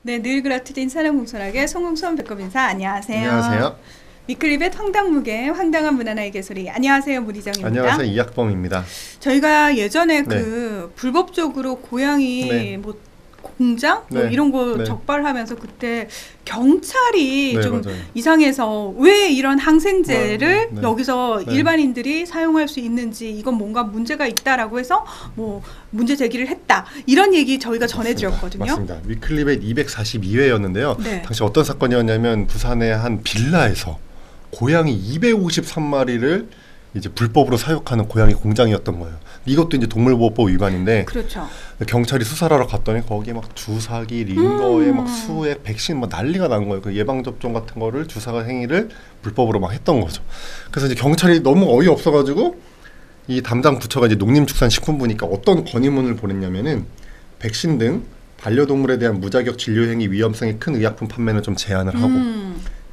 네, 늘 그렇듯 인사는 공손하게 송공손 배꼽 인사. 안녕하세요. 안녕하세요. 위클립의 황당무계 황당한 문화나의 개소리. 안녕하세요, 문희정입니다. 안녕하세요, 이학범입니다. 저희가 예전에 그 불법적으로 고양이 뭐 공장 뭐 이런 거 적발하면서 그때 경찰이 좀 맞아요. 이상해서 왜 이런 항생제를 여기서 일반인들이 사용할 수 있는지 이건 뭔가 문제가 있다라고 해서 뭐 문제 제기를 했다 이런 얘기 저희가 전해드렸거든요. 맞습니다. 위클립의 242회였는데요. 당시 어떤 사건이었냐면 부산의 한 빌라에서 고양이 253마리를 이제 불법으로 사육하는 고양이 공장이었던 거예요. 이것도 이제 동물보호법 위반인데, 그렇죠. 경찰이 수사를 하러 갔더니 거기에 막 주사기, 링거에 막 수액, 백신 뭐 난리가 난 거예요. 그 예방 접종 같은 거를 주사가 행위를 불법으로 막 했던 거죠. 그래서 이제 경찰이 너무 어이없어가지고 이 담당 부처가 이제 농림축산식품부니까 어떤 건의문을 보냈냐면은 백신 등 반려동물에 대한 무자격 진료 행위 위험성이 큰 의약품 판매는 좀 제한을 하고.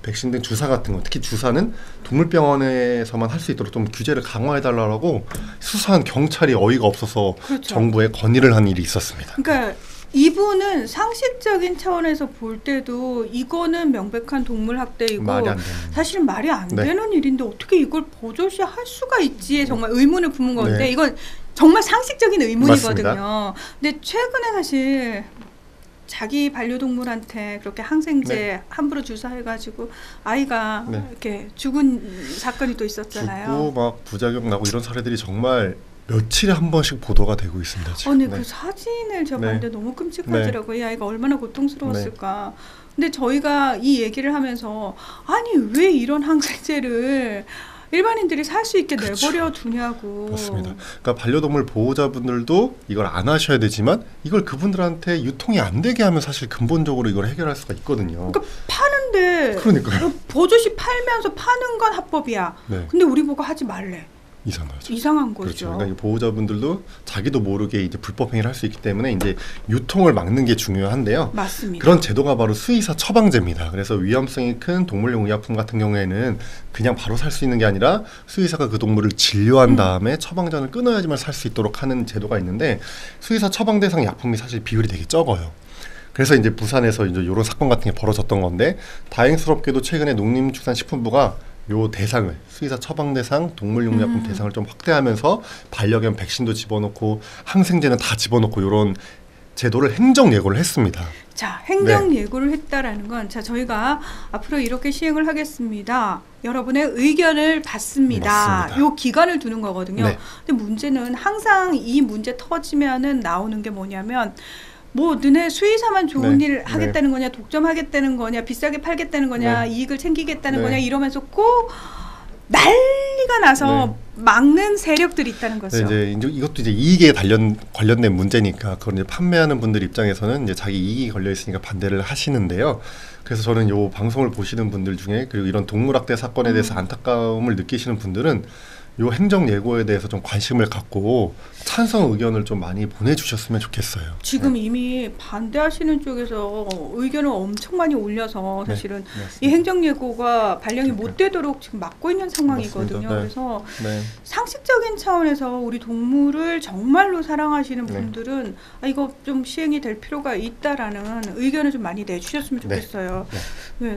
백신 등 주사 같은 거, 특히 주사는 동물병원에서만 할 수 있도록 좀 규제를 강화해달라고 수사한 경찰이 어이가 없어서 정부에 건의를 한 일이 있었습니다. 그러니까 이분은 상식적인 차원에서 볼 때도 이거는 명백한 동물 학대이고 사실은 말이 안 되는 일인데 어떻게 이걸 버젓이 할 수가 있지에 정말 의문을 품은 건데 이건 정말 상식적인 의문이거든요. 맞습니다. 근데 최근에 사실 자기 반려동물한테 그렇게 항생제 함부로 주사해가지고 아이가 이렇게 죽은 사건이 또 있었잖아요. 죽고 막 부작용 나고 이런 사례들이 정말 며칠에 한 번씩 보도가 되고 있습니다. 지금. 그 사진을 제가 봤는데 너무 끔찍하더라고요. 이 아이가 얼마나 고통스러웠을까. 근데 저희가 이 얘기를 하면서 아니 왜 이런 항생제를 일반인들이 살 수 있게 내버려 두냐고. 맞습니다. 그러니까 반려동물 보호자분들도 이걸 안 하셔야 되지만 이걸 그분들한테 유통이 안 되게 하면 사실 근본적으로 이걸 해결할 수가 있거든요. 그러니까 파는데 그러니까요. 버젓이 팔면서 파는 건 합법이야. 근데 우리 보고 하지 말래. 이상하죠. 이상한 거죠. 그렇죠. 그러니까 보호자분들도 자기도 모르게 이제 불법 행위를 할 수 있기 때문에 이제 유통을 막는 게 중요한데요. 맞습니다. 그런 제도가 바로 수의사 처방제입니다. 그래서 위험성이 큰 동물용 의약품 같은 경우에는 그냥 바로 살 수 있는 게 아니라 수의사가 그 동물을 진료한 다음에 처방전을 끊어야지만 살 수 있도록 하는 제도가 있는데 수의사 처방 대상 약품이 사실 비율이 되게 적어요. 그래서 이제 부산에서 이제 이런 사건 같은 게 벌어졌던 건데 다행스럽게도 최근에 농림축산식품부가 요 대상을 수의사 처방 대상, 동물용약품 대상을 좀 확대하면서 반려견 백신도 집어넣고 항생제는 다 집어넣고 이런 제도를 행정 예고를 했습니다. 자, 행정 예고를 했다라는 건 저희가 앞으로 이렇게 시행을 하겠습니다. 여러분의 의견을 받습니다. 요 기간을 두는 거거든요. 근데 문제는 항상 이 문제 터지면은 나오는 게 뭐냐면 뭐 너네 수의사만 좋은 일 하겠다는 거냐, 독점하겠다는 거냐, 비싸게 팔겠다는 거냐, 이익을 챙기겠다는 거냐 이러면서 꼭 난리가 나서 막는 세력들이 있다는 거죠. 이제 이것도 이제 이익에 관련된 문제니까 그걸 이제 판매하는 분들 입장에서는 이제 자기 이익이 걸려 있으니까 반대를 하시는데요. 그래서 저는 요 방송을 보시는 분들 중에 그리고 이런 동물학대 사건에 대해서 안타까움을 느끼시는 분들은 요 행정 예고에 대해서 좀 관심을 갖고 찬성 의견을 좀 많이 보내주셨으면 좋겠어요. 지금 이미 반대하시는 쪽에서 의견을 엄청 많이 올려서 사실은 이 행정 예고가 발령이 못 되도록 지금 막고 있는 상황이거든요. 그래서 상식적인 차원에서 우리 동물을 정말로 사랑하시는 분들은 이거 좀 시행이 될 필요가 있다라는 의견을 좀 많이 내주셨으면 좋겠어요.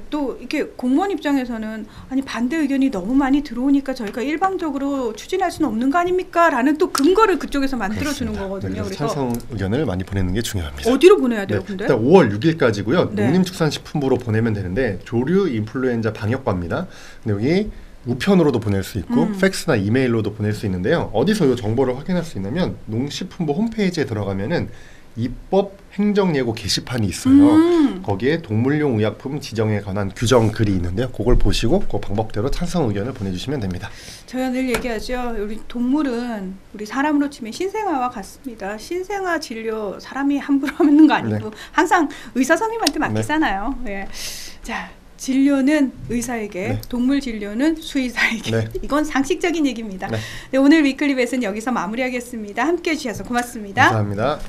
또 이렇게 공무원 입장에서는 아니 반대 의견이 너무 많이 들어오니까 저희가 일방적으로 추진할 수는 없는 거 아닙니까? 라는 또 근거를 그쪽에서 만들어주는 거거든요. 그래서 찬성 의견을 많이 보내는 게 중요합니다. 어디로 보내야 돼요? 근데? 일단 5월 6일까지고요. 농림축산식품부로 보내면 되는데 조류 인플루엔자 방역과입니다. 근데 여기 우편으로도 보낼 수 있고 팩스나 이메일로도 보낼 수 있는데요. 어디서 이 정보를 확인할 수 있냐면 농식품부 홈페이지에 들어가면은 입법 행정예고 게시판이 있어요. 거기에 동물용 의약품 지정에 관한 규정 글이 있는데요. 그걸 보시고 그 방법대로 찬성 의견을 보내주시면 됩니다. 저희가 늘 얘기하죠. 우리 동물은 우리 사람으로 치면 신생아와 같습니다. 신생아 진료 사람이 함부로 하는 거 아니고 항상 의사 선생님한테 맡기잖아요. 자, 진료는 의사에게, 동물 진료는 수의사에게. 이건 상식적인 얘기입니다. 오늘 위클립에서는 여기서 마무리하겠습니다. 함께해 주셔서 고맙습니다. 감사합니다.